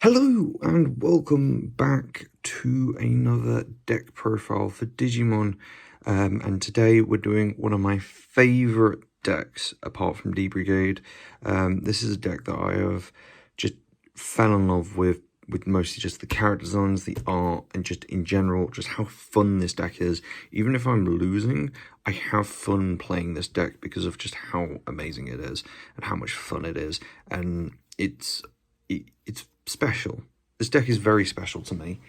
Hello and welcome back to another deck profile for Digimon, and today we're doing one of my favourite decks apart from D Brigade. This is a deck that I have just fell in love with mostly just the character designs, the art, and just in general, just how fun this deck is. Even if I'm losing, I have fun playing this deck because of just how amazing it is and how much fun it is, and it's special. This deck is very special to me,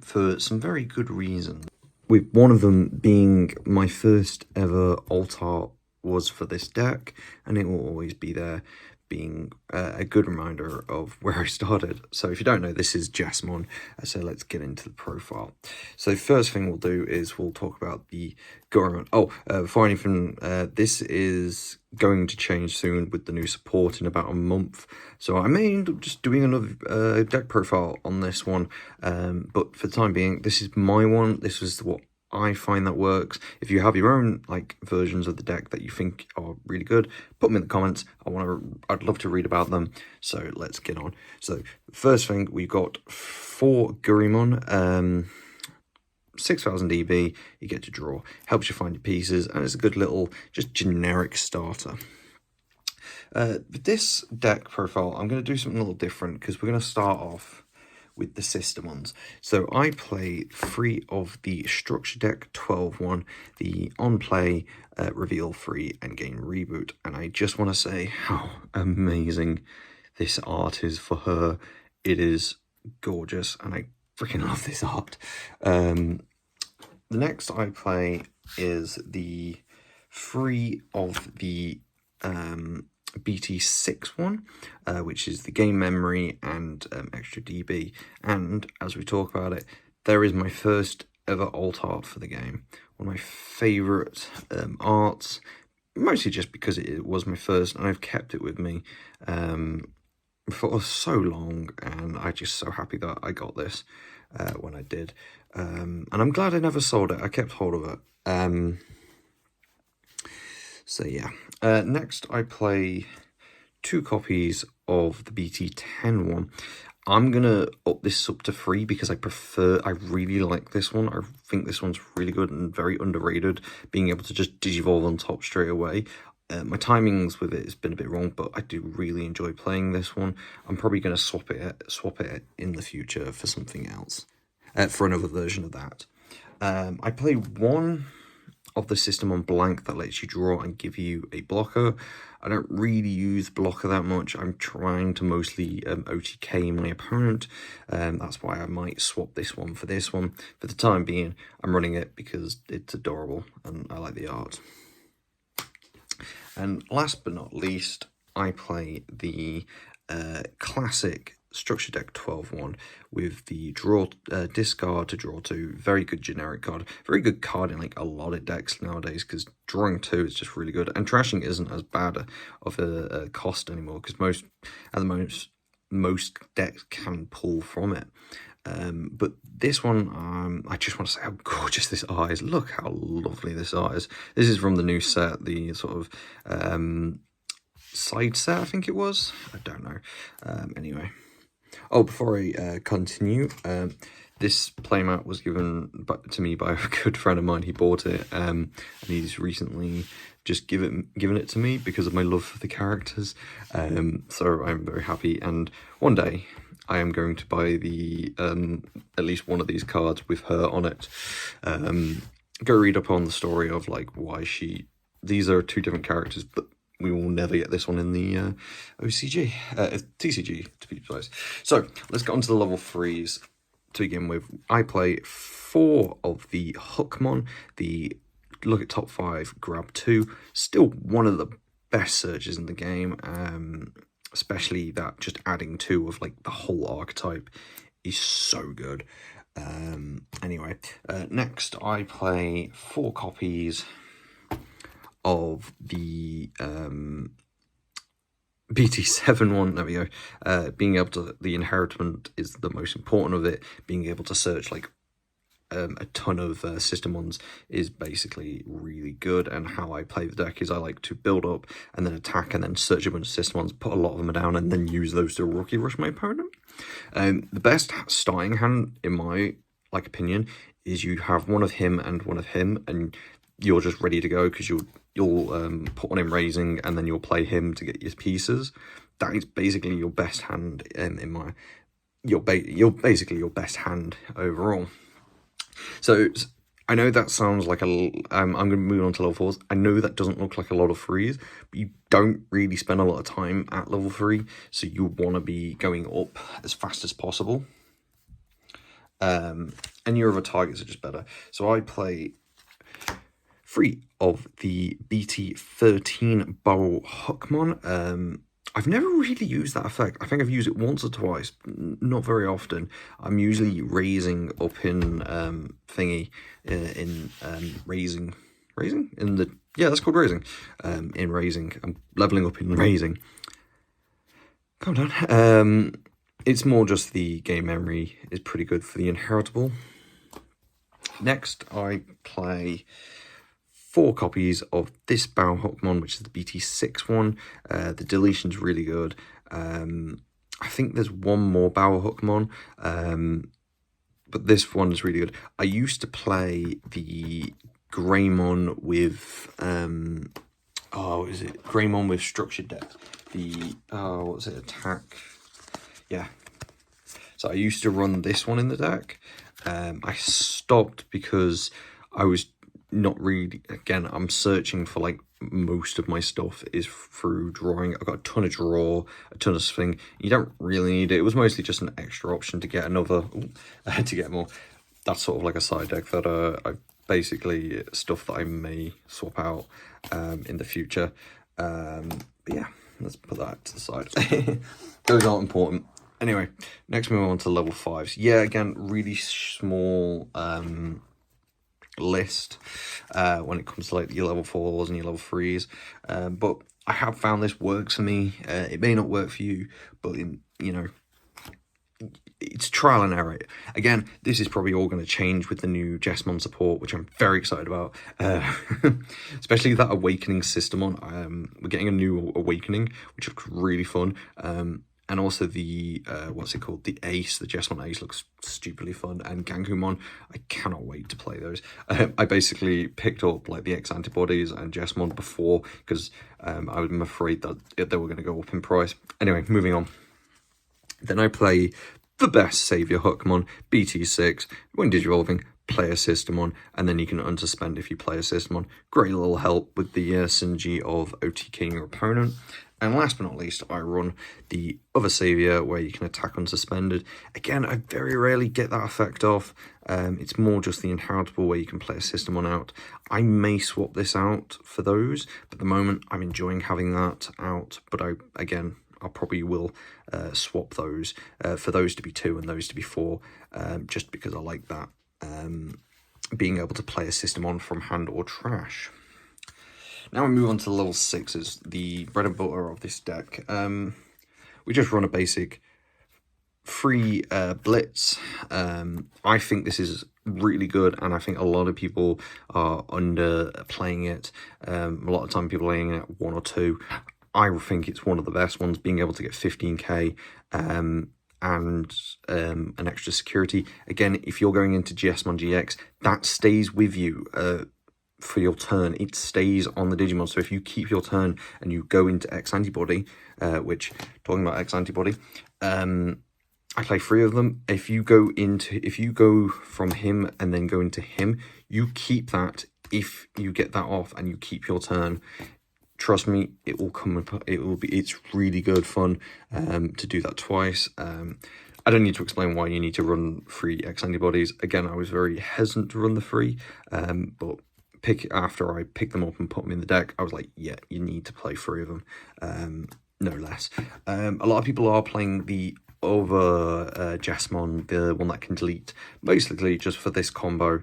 for some very good reasons. With one of them being my first ever alt art was for this deck, and it will always be there, being a good reminder of where I started. So if you don't know, this is Jesmon, so let's get into the profile. So first thing we'll do is we'll talk about the government. Before anything, this is going to change soon with the new support in about a month, so I may end up just doing another deck profile on this one, but for the time being, this is my one. This is what I find that works. If you have your own versions of the deck that you think are really good, put them in the comments. I'd love to read about them. So let's get on. So first thing, we've got 4 Gurimon, 6,000 EV. You get to draw, helps you find your pieces, and it's a good little just generic starter. With this deck profile, I'm going to do something a little different because we're going to start off with the Sistermons. So I play 3 of the structure deck 12-1, the on play, reveal 3, and gain reboot. And I just want to say how amazing this art is for her. It is gorgeous, and I freaking love this art. The next I play is the 3 of the BT6 one, which is the game memory and extra DB. And as we talk about it, there is my first ever alt art for the game. One of my favourite arts, mostly just because it was my first, and I've kept it with me for so long, and I'm just so happy that I got this when I did. And I'm glad I never sold it. I kept hold of it. So yeah, next I play 2 copies of the BT10 one. I'm gonna up this up to 3 because I really like this one. I think this one's really good and very underrated, being able to just digivolve on top straight away. My timings with it has been a bit wrong, but I do really enjoy playing this one. I'm probably going to swap it in the future for something else, for another version of that. I play 1 of the Sistermon blank that lets you draw and give you a blocker. I don't really use blocker that much. I'm trying to mostly OTK my opponent. That's why I might swap this one for this one. For the time being, I'm running it because it's adorable and I like the art. And last but not least, I play the classic structure deck 12-1 with the discard to draw 2. Very good generic card, very good card in a lot of decks nowadays, because drawing 2 is just really good, and trashing isn't as bad of a cost anymore, because most decks can pull from it. But this one, I just want to say how gorgeous this art is. Look how lovely this art is. This is from the new set, the sort of side set, I think it was. I don't know. Anyway. Oh, before I continue, this playmat was given to me by a good friend of mine. He bought it, and he's recently just given it to me because of my love for the characters. So I'm very happy, and one day I am going to buy the at least one of these cards with her on it. Go read up on the story of why these are 2 different characters, but we will never get this one in the TCG, to be precise. So let's get on to the level 3s to begin with. I play 4 of the Hookmon, the look at top 5, grab 2. Still one of the best searches in the game, especially that just adding 2 of the whole archetype is so good. Anyway, next I play 4 copies of the BT7 one. There we go. Being able to, the inheritment is the most important of it. Being able to search a ton of Sistermons is basically really good, and how I play the deck is I like to build up and then attack and then search a bunch of Sistermons, put a lot of them down, and then use those to rookie rush my opponent. The best starting hand, in my opinion, is you have one of him and one of him, and you're just ready to go because you'll put one in raising, and then you'll play him to get your pieces. That is basically your best hand you're basically your best hand overall. So I know that sounds like I'm going to move on to level 4s. I know that doesn't look like a lot of 3s, but you don't really spend a lot of time at level 3, so you want to be going up as fast as possible. And your other targets are just better. So I play 3 of the BT13 Barrel Hookmon. I've never really used that effect. I think I've used it once or twice, not very often. I'm usually raising up in thingy, in raising in the, yeah, that's called raising. In raising, I'm leveling up in raising. Calm down. It's more just the game memory is pretty good for the inheritable. Next, I play 4 copies of this Barrel Hookmon, which is the BT6 one. The deletion's really good. I think there's one more Barrel Hookmon, but this one is really good. I used to play the Greymon with, what is it? Greymon with structured depth. The, what's it? Attack. Yeah. So I used to run this one in the deck. I stopped because I was not really, again, I'm searching for like most of my stuff is through drawing. I've got a ton of draw, a ton of swing. You don't really need it. It was mostly just an extra option to get another, to get more. That's sort of like a side deck that I basically stuff that I may swap out in the future. But yeah, let's put that to the side. Those aren't important. Anyway, next we move on to level 5s. Yeah, again, really small list when it comes to like your level 4s and your level 3s, but I have found this works for me. It may not work for you, but it's trial and error. Again, this is probably all going to change with the new Jesmon support, which I'm very excited about. Especially that Awakening Sistermon. We're getting a new Awakening, which looks really fun. And also the, what's it called? The Ace, the Jesmon Ace looks stupidly fun. And Gankumon, I cannot wait to play those. I basically picked up like the X Antibodies and Jesmon before because I'm afraid that they were going to go up in price. Anyway, moving on. Then I play the best Saviour Hookmon, BT6. When Digivolving, play a Sistermon, and then you can unsuspend if you play a Sistermon. Great little help with the synergy of OTKing your opponent. And last but not least, I run the other Saviour where you can attack unsuspended. Again, I very rarely get that effect off. It's more just the inheritable where you can play a Sistermon out. I may swap this out for those, but at the moment I'm enjoying having that out. But I probably will swap those for those to be 2 and those to be 4, just because I like that. Being able to play a Sistermon from hand or trash. Now we move on to level 6s, the bread and butter of this deck. We just run a basic free blitz. I think this is really good, and I think a lot of people are underplaying it. A lot of time people are playing it at 1 or 2. I think it's one of the best ones, being able to get 15k and an extra security. Again, if you're going into Jesmon GX, that stays with you for your turn. It stays on the Digimon. So if you keep your turn and you go into X Antibody, which, talking about X Antibody, I play 3 of them. If you go from him and then go into him, you keep that. If you get that off and you keep your turn, trust me, it will come. It's really good fun to do that twice. I don't need to explain why you need to run 3 X Antibodies. Again, I was very hesitant to run the 3, but after I picked them up and put them in the deck, I was like, yeah, you need to play 3 of them, no less. A lot of people are playing the other Jesmon, the one that can delete, basically just for this combo.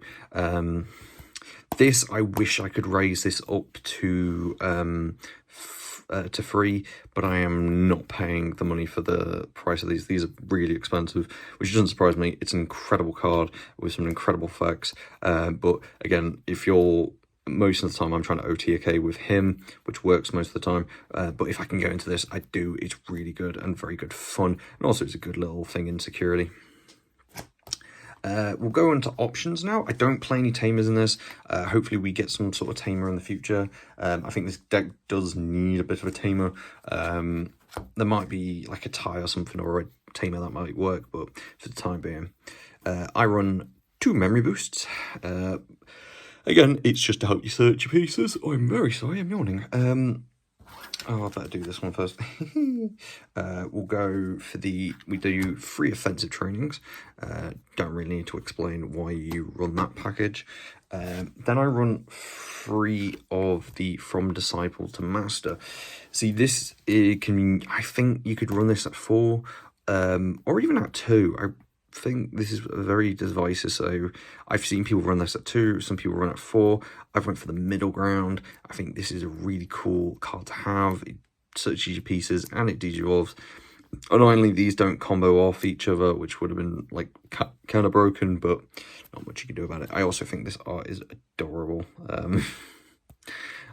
This, I wish I could raise this up to 3, but I am not paying the money for the price of these. These are really expensive, which doesn't surprise me. It's an incredible card with some incredible effects. But again, if you're most of the time I'm trying to OTK with him, which works most of the time. But if I can go into this, I do. It's really good and very good fun. And also it's a good little thing in security. We'll go on to options now. I don't play any tamers in this. Hopefully we get some sort of tamer in the future. I think this deck does need a bit of a tamer. There might be like a tie or something, or a tamer that might work, but for the time being, I run 2 memory boosts. Again, it's just to help you search your pieces. Oh, I'm very sorry, I'm yawning. Oh, I better do this one first. We'll go for we do 3 offensive trainings. Don't really need to explain why you run that package. Then I run 3 of the From Disciple to Master. See, this I think you could run this at 4, or even at 2. I think this is very divisive, so I've seen people run this at 2, some people run at 4. I've went for the middle ground. I think this is a really cool card to have. It searches your pieces and it digivolves. Annoyingly, these don't combo off each other, which would have been like kind of broken, but not much you can do about it. I also think this art is adorable.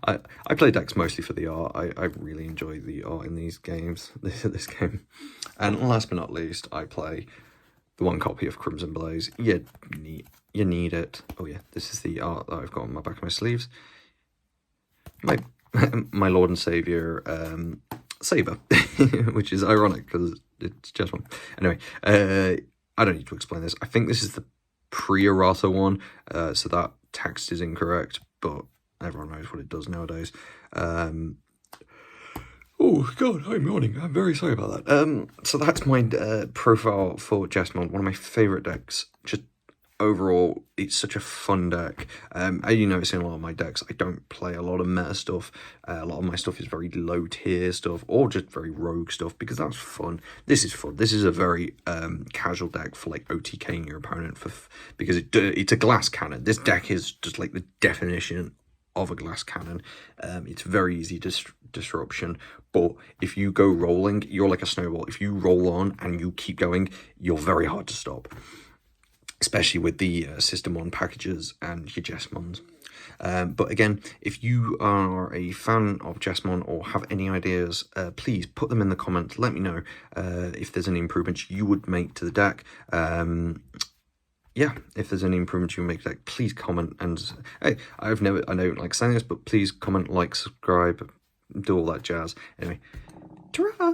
I play decks mostly for the art. I really enjoy the art in these games, this game. And last but not least, I play the 1 copy of Crimson Blaze. You need it. Oh yeah, this is the art that I've got on my back of my sleeves. My Lord and Savior Saber, which is ironic because it's Jesmon. Anyway, I don't need to explain this. I think this is the pre-errata one, so that text is incorrect, but everyone knows what it does nowadays. Oh god, I'm yawning. I'm very sorry about that. So that's my profile for Jesmon, one of my favourite decks. Just overall, it's such a fun deck. As you notice in a lot of my decks, I don't play a lot of meta stuff. A lot of my stuff is very low tier stuff, or just very rogue stuff, because that's fun. This is fun. This is a very casual deck for like OTKing your opponent, because it's a glass cannon. This deck is just like the definition of a glass cannon. It's very easy disruption, but if you go rolling, you're like a snowball. If you roll on and you keep going, you're very hard to stop, especially with the Sistermon packages and your Jesmons. But again, if you are a fan of Jesmon or have any ideas, please put them in the comments. Let me know if there's any improvements you would make to the deck. Yeah, if there's any improvements you make to the deck, please comment. And hey, I don't like saying this, but please comment, like, subscribe, do all that jazz. Anyway, ta-ra!